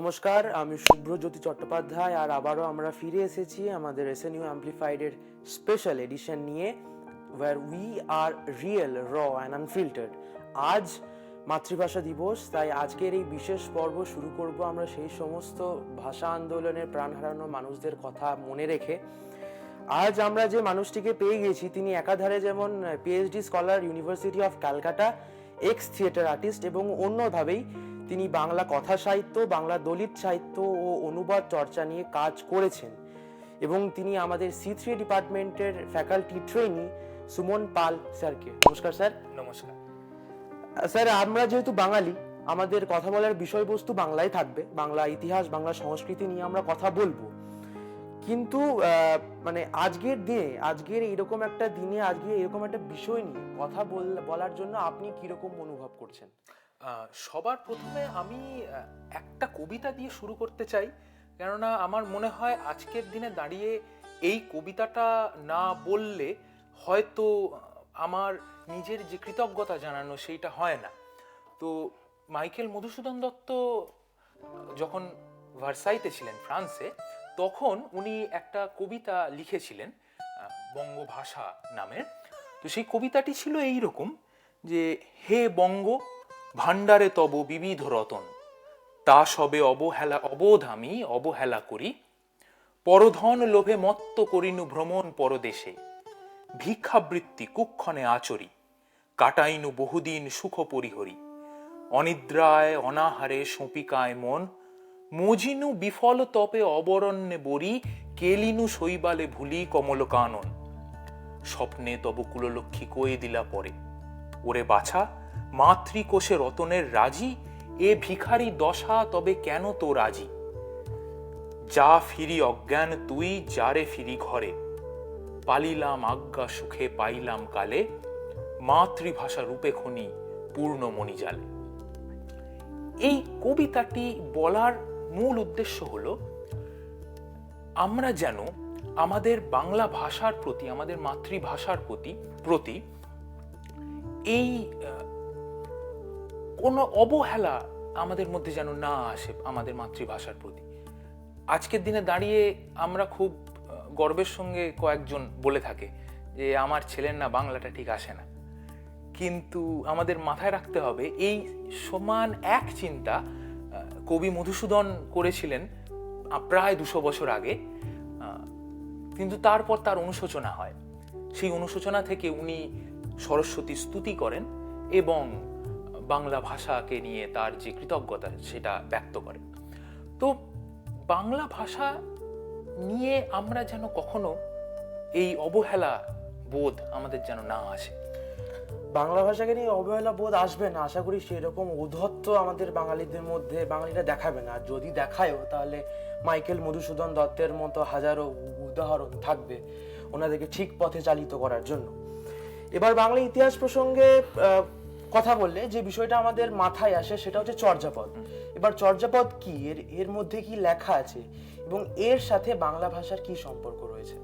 নমস্কার, আমি শুভ্রজ্যোতি চট্টোপাধ্যায়। আর আবারও আমরা ফিরে এসেছি আমাদের এসএনইউ অ্যাম্প্লিফাইডের স্পেশাল এডিশন নিয়ে, where we are real, raw and unfiltered. আজ মাতৃভাষা দিবস, তাই আজকের এই বিশেষ পর্ব শুরু করব আমরা সেই সমস্ত ভাষা আন্দোলনের প্রাণ হারানো মানুষদের কথা মনে রেখে। আজ আমরা যে মানুষটিকে পেয়ে গেছি, তিনি একাধারে যেমন PhD scholar, university of Calcutta, x theatre artist, এবং অন্যভাবেই তিনি বাংলা কথা সাহিত্য, বাংলা দলিত সাহিত্য ও অনুবাদ চর্চা নিয়ে কাজ করেছেন। এবং তিনি আমাদের C3 ডিপার্টমেন্টের ফ্যাকাল্টি ট্রেনি সুমন পাল স্যারকে। নমস্কার স্যার। নমস্কার স্যার, আমরা যেহেতু বাঙালি, আমাদের কথা বলার বিষয়বস্তু বাংলায় থাকবে। বাংলা ইতিহাস, বাংলা সংস্কৃতি নিয়ে আমরা কথা বলবো। কিন্তু মানে আজকের এরকম একটা দিনে, আজকে এরকম একটা বিষয় নিয়ে কথা বলার জন্য আপনি কিরকম অনুভব করছেন? সবার প্রথমে আমি একটা কবিতা দিয়ে শুরু করতে চাই, কেননা আমার মনে হয় আজকের দিনে দাঁড়িয়ে এই কবিতাটা না বললে হয়তো আমার নিজের যে কৃতজ্ঞতা জানানো সেইটা হয় না। তো মাইকেল মধুসূদন দত্ত যখন ভার্সাইতে ছিলেন ফ্রান্সে, তখন উনি একটা কবিতা লিখেছিলেন বঙ্গভাষা নামের। তো সেই কবিতাটি ছিল এই রকম যে, হে বঙ্গ ভাণ্ডারে তব বিবিধ রতন, তা সবে অবোধ আমি অবহেলা করি, পরধন লোভে মত্ত করিনু ভ্রমণ পরদেশে, ভিক্ষাবৃত্তি কুক্ষণে আচরি, কাটাইনু বহুদিন সুখ পরিহরি, অনিদ্রায় অনাহারে সপিকায় মন, মজিনু বিফল তপে অবরণ্যে বরি, কেলিনু শৈবালে ভুলি কমল কানন, স্বপ্নে তব কুললক্ষ্মী কয়ে দিলা পরে, ওরে বাছা মাতৃকোষে রতনের রাজি, এ ভিখারি দশা তবে কেন তো রাজি, যা ফিরি অজ্ঞান তুই যারে ফিরি ঘরে, পালিলাম আজ্ঞা সুখে পাইলাম কালে, মাতৃভাষা রূপে খনি পূর্ণ মণিজালে। এই কবিতাটি বলার মূল উদ্দেশ্য হলো আমরা যেন আমাদের বাংলা ভাষার প্রতি, আমাদের মাতৃভাষার প্রতি এই কোনো অবহেলা আমাদের মধ্যে যেন না আসে আমাদের মাতৃভাষার প্রতি। আজকের দিনে দাঁড়িয়ে আমরা খুব গর্বের সঙ্গে কয়েকজন বলে থাকে যে আমার ছেলের না বাংলাটা ঠিক আসে না, কিন্তু আমাদের মাথায় রাখতে হবে এই সমান এক চিন্তা কবি মধুসূদন করেছিলেন প্রায় 200 বছর আগে। কিন্তু তারপর তার অনুশোচনা হয়, সেই অনুশোচনা থেকে উনি সরস্বতী স্তুতি করেন এবং বাংলা ভাষাকে নিয়ে তার যে কৃতজ্ঞতা সেটা ব্যক্ত করেন। তো বাংলা ভাষা নিয়ে আমরা যেন কখনো এই অবহেলা বোধ আমাদের যেন না আসে। বাংলা ভাষাকে নিয়ে অবহেলা বোধ আসবে না, আশা করি সেরকম ঔদ্ধত্য আমাদের বাঙালিদের মধ্যে বাঙালিরা দেখাবে না। যদি দেখায়ও তাহলে মাইকেল মধুসূদন দত্তের মতো হাজারো উদাহরণ থাকবে ওনাদেরকে ঠিক পথে চালিত করার জন্য। এবার বাংলা ইতিহাস প্রসঙ্গে কথা বললে যে বিষয়টা আমাদের মাথায় আসে সেটা হচ্ছে চর্যাপদ। এবার চর্যাপদ কি, এর মধ্যে কি লেখা আছে এবং এর সাথে বাংলা ভাষার কি সম্পর্ক রয়েছে?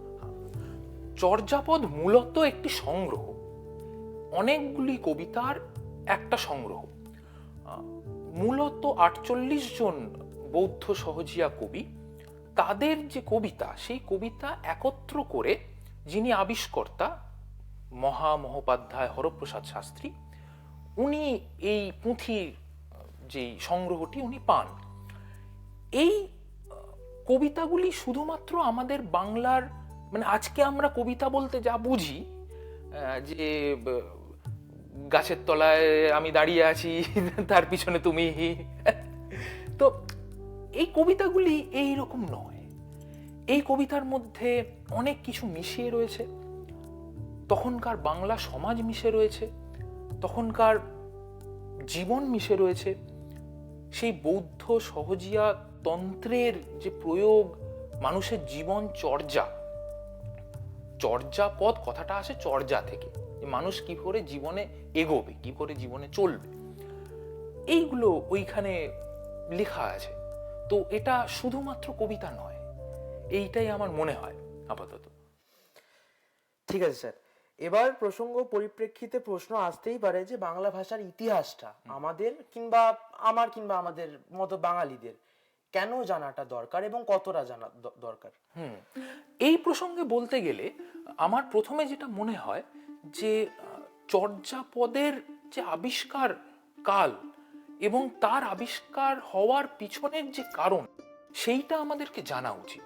চর্যাপদ মূলত একটি সংগ্রহ, অনেকগুলি কবিতার একটা সংগ্রহ। মূলত 48 জন বৌদ্ধ সহজিয়া কবি, তাদের যে কবিতা, সেই কবিতা একত্র করে যিনি আবিষ্কর্তা মহামহোপাধ্যায় হরপ্রসাদ শাস্ত্রী, উনি এই পুঁথির যে সংগ্রহটি উনি পান। এই কবিতাগুলি শুধুমাত্র আমাদের বাংলার, মানে আজকে আমরা কবিতা বলতে যা বুঝি যে গাছের তলায় আমি দাঁড়িয়ে আছি তার পিছনে তুমি, তো এই কবিতাগুলি এই রকম নয়। এই কবিতার মধ্যে অনেক কিছু মিশিয়ে রয়েছে, তখনকার বাংলা সমাজ মিশে রয়েছে, তখনকার জীবন মিশে রয়েছে, সেই বৌদ্ধ সহজিয়া তন্ত্রের যে প্রয়োগ, মানুষের জীবন চর্যাপদ কথাটা আসে চর্যা থেকে, যে মানুষ কি করে জীবনে এগোবে, কি করে জীবনে চলবে, এইগুলো ওইখানে লেখা আছে। তো এটা শুধুমাত্র কবিতা নয়, এইটাই আমার মনে হয় আপাতত। ঠিক আছে স্যার, এবার প্রসঙ্গ পরিপ্রেক্ষিতে প্রশ্ন আসতেই পারে যে বাংলা ভাষার ইতিহাসটা আমাদের কিংবা আমাদের মতো বাঙালিদের কেন জানাটা দরকার এবং কতটা জানা দরকার? এই প্রসঙ্গে বলতে গেলে আমার প্রথমে যেটা মনে হয় যে চর্যাপদের যে আবিষ্কার কাল এবং তার আবিষ্কার হওয়ার পিছনের যে কারণ সেইটা আমাদেরকে জানা উচিত।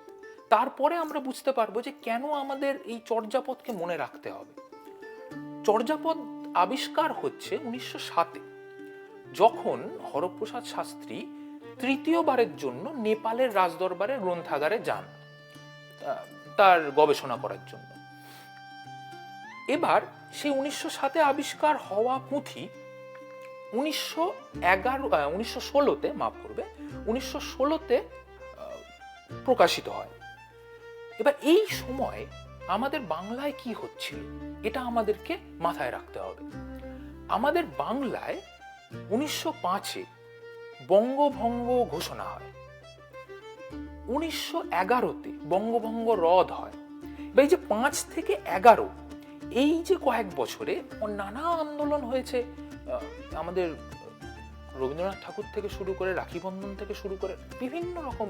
তারপরে আমরা বুঝতে পারবো যে কেন আমাদের এই চর্যাপদকে মনে রাখতে হবে। চর্যাপদ আবিষ্কার হচ্ছে 1907-এ, যখন হরপ্রসাদ শাস্ত্রী তৃতীয়বারের জন্য নেপালের রাজদরবারের গ্রন্থাগারে যান তার গবেষণা করার জন্য। এবার সেই 1907-এ আবিষ্কার হওয়া পুঁথি 1916-তে 1916-তে প্রকাশিত হয়। এবার এই সময় আমাদের বাংলায় কি হচ্ছিল এটা আমাদেরকে মাথায় রাখতে হবে। আমাদের বাংলায় 1905-এ বঙ্গভঙ্গ ঘোষণা হয়, 1911-তে বঙ্গভঙ্গ রদ হয়। এবার এই যে 5 থেকে 11 এই যে কয়েক বছরে নানা আন্দোলন হয়েছে, আমাদের রবীন্দ্রনাথ ঠাকুর থেকে শুরু করে রাখি বন্ধন থেকে শুরু করে বিভিন্ন রকম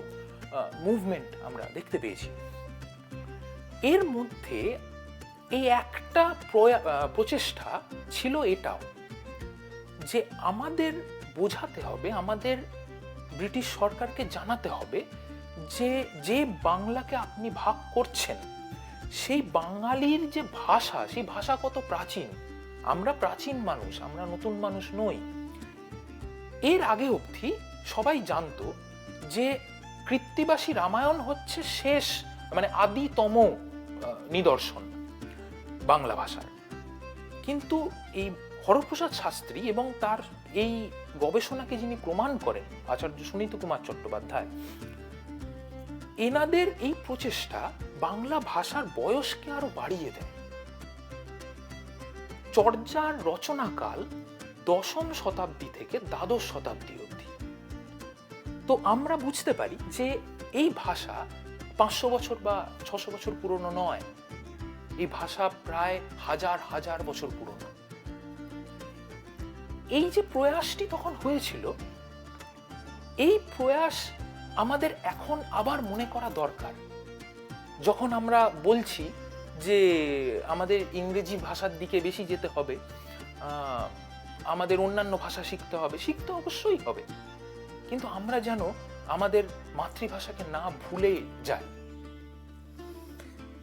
মুভমেন্ট আমরা দেখতে পেয়েছি। এর মধ্যে এই একটা প্রচেষ্টা ছিল এটাও যে আমাদের বোঝাতে হবে, আমাদের ব্রিটিশ সরকারকে জানাতে হবে যে যে বাংলাকে আপনি ভাগ করছেন সেই বাঙালির যে ভাষা, সেই ভাষা কত প্রাচীন। আমরা প্রাচীন মানুষ, আমরা নতুন মানুষ নই। এর আগে অবধি সবাই জানতো যে কৃত্তিবাসী রামায়ণ হচ্ছে শেষ মানে আদিতম নিদর্শন বাংলা ভাষার। কিন্তু এই হরপ্রসাদ শাস্ত্রী এবং তার এই গবেষণাকে যিনি প্রমাণ করেন আচার্য সুনীত কুমার চট্টোপাধ্যায়, এনাদের এই প্রচেষ্টা বাংলা ভাষার বয়সকে আরো বাড়িয়ে দেয়। চর্যার রচনাকাল 10ম শতাব্দী থেকে 12শ শতাব্দী অবধি। তো আমরা বুঝতে পারি যে এই ভাষা 500 বছর বা 600 বছর পুরনো নয়, এই ভাষা প্রায় হাজার হাজার বছর পুরনো। এই যে প্রয়াসটি তখন হয়েছিল, এই প্রয়াস আমাদের এখন আবার মনে করা দরকার। যখন আমরা বলছি যে আমাদের ইংরেজি ভাষার দিকে বেশি যেতে হবে, আমাদের অন্যান্য ভাষা শিখতে হবে, শিখতে অবশ্যই হবে, কিন্তু আমরা যেন আমাদের মাতৃভাষাকে না ভুলে যাই।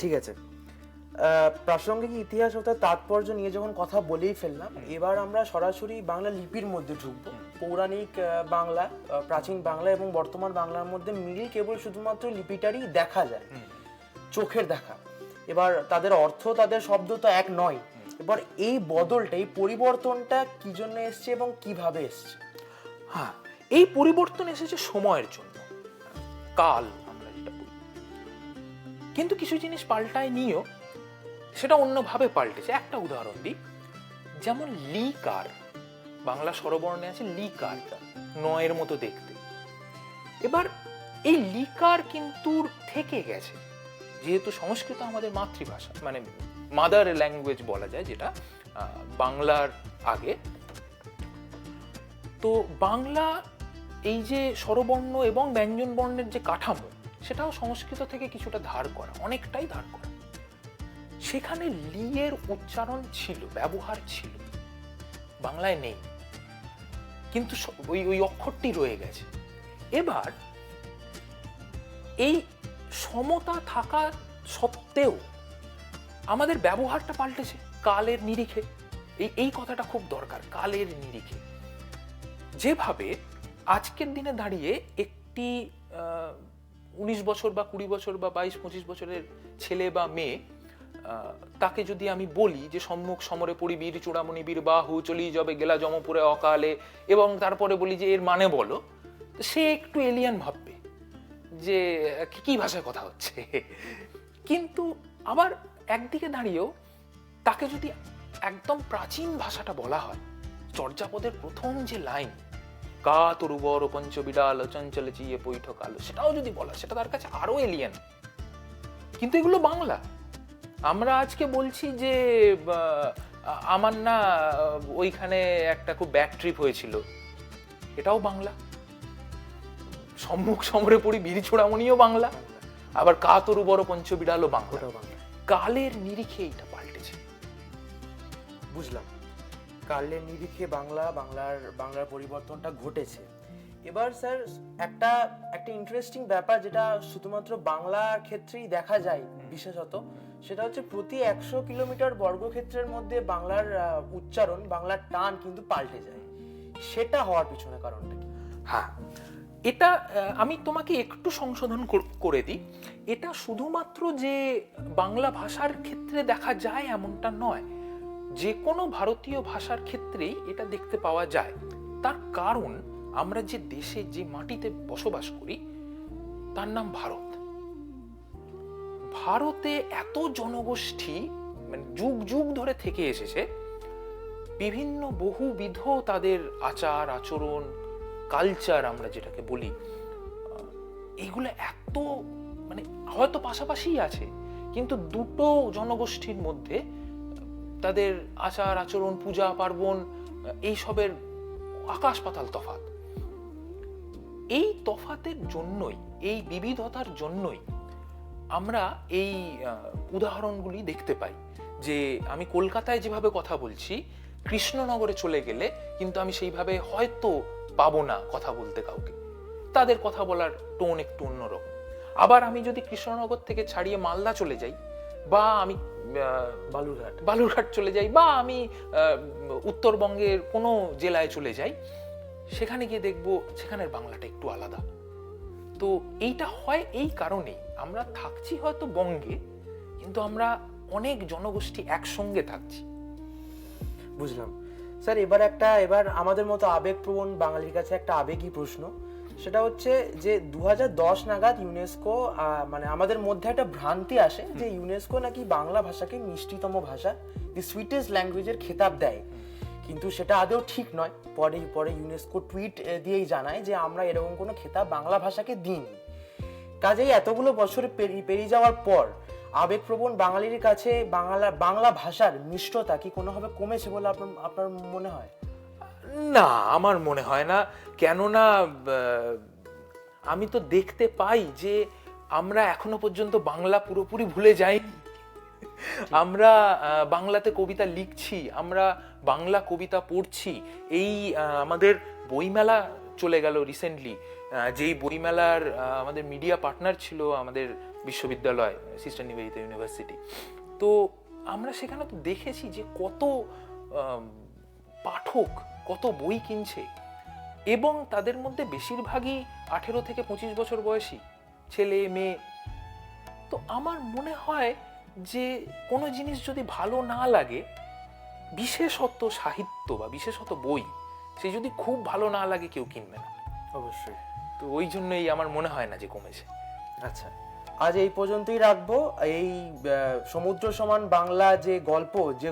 ঠিক আছে, প্রাসঙ্গিক ইতিহাস অর্থাৎ তাৎপর্য নিয়ে যখন কথা বলেই ফেললাম, এবার আমরা সরাসরি বাংলা লিপির মধ্যে ঢুকবো। পৌরাণিক বাংলা, প্রাচীন বাংলা এবং বর্তমান বাংলার মধ্যে মিল কেবল শুধুমাত্র লিপিটারই দেখা যায়, চোখের দেখা। এবার তাদের অর্থ, তাদের শব্দ তো এক নয়। এবার এই বদলটা, এই পরিবর্তনটা কি জন্য এসছে এবং কিভাবে এসছে? হ্যাঁ, এই পরিবর্তন এসেছে সময়ের জন্য, কাল আমরা যেটা বলি। কিন্তু কিছু জিনিস পাল্টায় নিয়েও সেটা অন্যভাবে পাল্টেছে। একটা উদাহরণ দিই, যেমন লিকার, বাংলা স্বরবর্ণে আছে লিকার, নয়ের মতো দেখতে। এবার এই লিকার কিন্তু থেকে গেছে, যেহেতু সংস্কৃত আমাদের মাতৃভাষা, মানে মাদার ল্যাঙ্গুয়েজ বলা যায়, যেটা বাংলার আগে। তো বাংলা এই যে স্বরবর্ণ এবং ব্যঞ্জন বর্ণের যে কাঠামো, সেটাও সংস্কৃত থেকে কিছুটা ধার করা, অনেকটাই ধার করা। সেখানে লি এর উচ্চারণ ছিল, ব্যবহার ছিল, বাংলায় নেই, কিন্তু ওই অক্ষরটি রয়ে গেছে। এবার এই সমতা থাকা সত্ত্বেও আমাদের ব্যবহারটা পাল্টেছে কালের নিরিখে। এই কথাটা খুব দরকার, কালের নিরিখে। যেভাবে আজকের দিনে দাঁড়িয়ে একটি 19 বছর বা 20 বছর বা 22-25 বছরের ছেলে বা মেয়ে, তাকে যদি আমি বলি যে সম্মুখ সমরে পড়িবীর চূড়ামণি বীর বাহু চলি যাবে গেলা জমপুরে অকালে, এবং তারপরে বলি যে এর মানে বলো, সে একটু এলিয়ান ভাববে যে কি ভাষায় কথা হচ্ছে। কিন্তু আবার একদিকে দাঁড়িয়েও তাকে যদি একদম প্রাচীন ভাষাটা বলা হয়, চর্যাপদের প্রথম যে লাইন কা তরুবর পঞ্চবিডাল চঞ্চল চিয়ে পৈঠ কালো, সেটাও যদি বলা, সেটা তার কাছে আরো এলিয়ান। কিন্তু এগুলো বাংলা। আমরা আজকে বলছি যে আমার না ওইখানে একটা খুব ব্যাড ট্রিপ হয়েছিল, এটাও বাংলা। সম্মুখ সমরে পড়ি বীর ছোড়ামণিও বাংলা, আবার কাতরু বড় পঞ্চবিড়ালও বাংলা। ওটাও বাংলা। কালের নিরিখে এটা পাল্টেছে। বুঝলাম, কালের নিরিখে বাংলার পরিবর্তনটা ঘটেছে। এবার স্যার একটা ইন্টারেস্টিং ব্যাপার যেটা শুধুমাত্র বাংলার ক্ষেত্রেই দেখা যায় বিশেষত, সেটা হচ্ছে প্রতি 100 কিলোমিটার বর্গক্ষেত্রের মধ্যে বাংলার উচ্চারণ, বাংলার টান কিন্তু পাল্টে যায়। সেটা হওয়ার পিছনে কারণটা কি? হ্যাঁ, এটা আমি তোমাকে একটু সংশোধন করে দিই। এটা শুধুমাত্র যে বাংলা ভাষার ক্ষেত্রে দেখা যায় এমনটা নয়, যে কোনো ভারতীয় ভাষার ক্ষেত্রেই এটা দেখতে পাওয়া যায়। তার কারণ আমরা যে দেশে, যে মাটিতে বসবাস করি তার নাম ভারত। ভারতে এত জনগোষ্ঠী মানে যুগ যুগ ধরে থেকে এসেছে, বিভিন্ন বহুবিধ তাদের আচার আচরণ, কালচার আমরা যেটাকে বলি, এগুলো এত মানে হয়তো পাশাপাশিই আছে, কিন্তু দুটো জনগোষ্ঠীর মধ্যে তাদের আচার আচরণ, পূজা পার্বণ, এইসবের আকাশ পাতাল তফাৎ। এই তফাতের জন্যই, এই বিবিধতার জন্যই আমরা এই উদাহরণগুলি দেখতে পাই। যে আমি কলকাতায় যেভাবে কথা বলছি, কৃষ্ণনগরে চলে গেলে কিন্তু আমি সেইভাবে হয়তো পাবো না কথা বলতে কাউকে, তাদের কথা বলার টোন একটু অন্যরকম। আবার আমি যদি কৃষ্ণনগর থেকে ছাড়িয়ে মালদা চলে যাই, বা আমি বালুরঘাট চলে যাই, বা আমি উত্তরবঙ্গের কোনো জেলায় চলে যাই, সেখানে গিয়ে দেখবো সেখানের বাংলাটা একটু আলাদা। তো এইটা হয় এই কারণেই, আমরা থাকছি হয়তো বঙ্গে, কিন্তু আমরা অনেক জনগোষ্ঠী একসঙ্গে থাকছি। বুঝলাম স্যার। এবার আমাদের মতো আবেগপ্রবণ বাঙালির কাছে একটা আবেগী প্রশ্ন, সেটা হচ্ছে যে 2010 নাগাদ ইউনেস্কো মানে আমাদের মধ্যে একটা ভ্রান্তি আসে যে ইউনেস্কো নাকি বাংলা ভাষাকে মিষ্টিতম ভাষা, দি সুইটেস্ট ল্যাঙ্গুয়েজের খেতাব দেয়, কিন্তু সেটা আদৌ ঠিক নয়। পরে ইউনেস্কো টুইট দিয়েই জানায় যে আমরা এরকম কোনো খেতাব বাংলা ভাষাকে দিইনি। কাজেই এতগুলো বছর পেরিয়ে যাওয়ার পর আবেগপ্রবণ বাঙালির কাছে বাংলা ভাষার মিষ্টতা কি কোনোভাবে কমেছে বলে আপনার মনে হয়? না, আমার মনে হয় না। কেননা আমি তো দেখতে পাই যে আমরা এখনো পর্যন্ত বাংলা পুরোপুরি ভুলে যাইনি। আমরা বাংলাতে কবিতা লিখছি, আমরা বাংলা কবিতা পড়ছি। এই আমাদের বইমেলা চলে গেল রিসেন্টলি, যেই বইমেলার আমাদের মিডিয়া পার্টনার ছিল আমাদের বিশ্ববিদ্যালয়, সিস্টার নিবেদিতা ইউনিভার্সিটি। তো আমরা সেখানে তো দেখেছি যে কত পাঠক কত বই কিনছে, এবং তাদের মধ্যে বেশিরভাগই 18 থেকে 25 বছর বয়সী ছেলে মেয়ে। তো আমার মনে হয় যে কোনো জিনিস যদি ভালো না লাগে, বিশেষত সাহিত্য বা বিশেষত বই, সে যদি খুব ভালো না লাগে কেউ কিনবে না। অবশ্যই। তো ওই জন্যই আমার মনে হয় না যে কমেছে। আচ্ছা, আজ এই পর্যন্তই রাখবো। এই সমুদ্র সমান বাংলা যে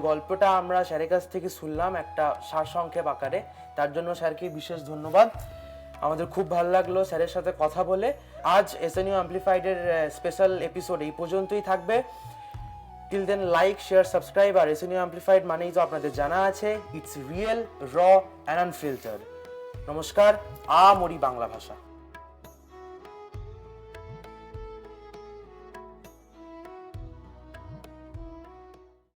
গল্পটা আমরা স্যারের কাছ থেকে শুনলাম একটা সারসংক্ষেপ আকারে, তার জন্য স্যারকে বিশেষ ধন্যবাদ। আমাদের খুব ভালো লাগলো স্যারের সাথে কথা বলে। আজ এসএনইউ অ্যাম্প্লিফাইডের স্পেশাল এপিসোড এই পর্যন্তই থাকবে। Till then like, share, subscribe. আর এসএনইউ অ্যাম্প্লিফাইড মানেই তো আপনাদের জানা আছে, it's real, raw and unfiltered. নমস্কার, আমরি বাংলা ভাষা।